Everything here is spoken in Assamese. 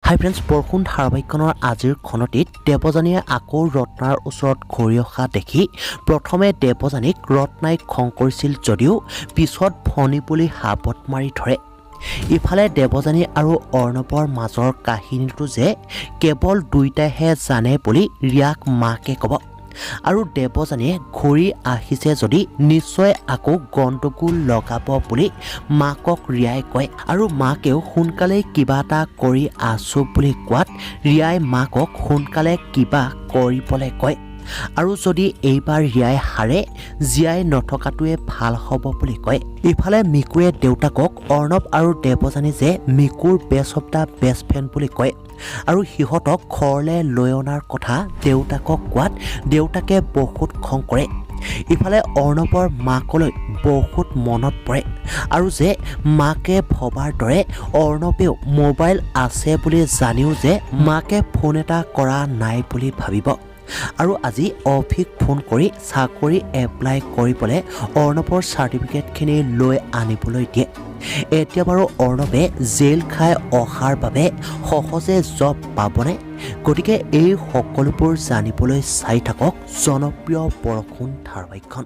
হাই ফ্ৰেণ্ডছ, বৰষুণ ধাৰাবাহিকখনৰ আজিৰ খনটিত দেৱযানীয়ে আকৌ ৰত্নাৰ ওচৰত ঘূৰি অহা দেখি প্ৰথমে দেৱযানীক ৰত্নাই খং কৰিছিল যদিও পিছত ফণী বুলি হাবত মাৰি ধৰে। ইফালে দেৱযানী আৰু অৰ্ণৱৰ মাজৰ কাহিনীটো যে কেৱল দুয়োটাইহে জানে বুলি ৰিয়াক মাকে ক'ব আৰু দেৱযানীয়ে ঘূৰি আহিছে যদি নিশ্চয় আকৌ গণ্ডগোল লগাব বুলি মাকক ৰিয়াই কয় আৰু মাকেও সোনকালে কিবা এটা কৰি আছো বুলি কোৱাত ৰিয়াই মাকক সোনকালে কিবা কৰিবলৈ কয় আৰু যদি এইবাৰ ৰিয়াই হাৰে জীয়াই নথকাটোৱে ভাল হ'ব বুলি কয়। ইফালে মিকুৱে দেউতাকক অৰ্ণৱ আৰু দেৱযানী যে মিকুৰ best of the best friend বুলি কয় আৰু সিহঁতক ঘৰলৈ লৈ অনাৰ কথা দেউতাকক কোৱাত দেউতাকে বহুত খং কৰে। ইফালে অৰ্ণৱৰ মাকলৈ বহুত মনত পৰে আৰু যে মাকে ভবাৰ দৰে অৰ্ণৱেও মোবাইল আছে বুলি জানিও যে মাকে ফোন এটা কৰা নাই বুলি ভাবিব আৰু আজি অফিক ফোন কৰি চাকৰি এপ্লাই কৰিবলৈ অৰ্ণৱৰ চাৰ্টিফিকেটখিনি লৈ আনিবলৈ দিয়ে। এতিয়া বাৰু অৰ্ণৱে জেল খাই অহাৰ বাবে সহজে জব পাবনে? গতিকে এই সকলোবোৰ জানিবলৈ চাই থাকক জনপ্ৰিয় বৰষুণ ধাৰাবাহিকখন।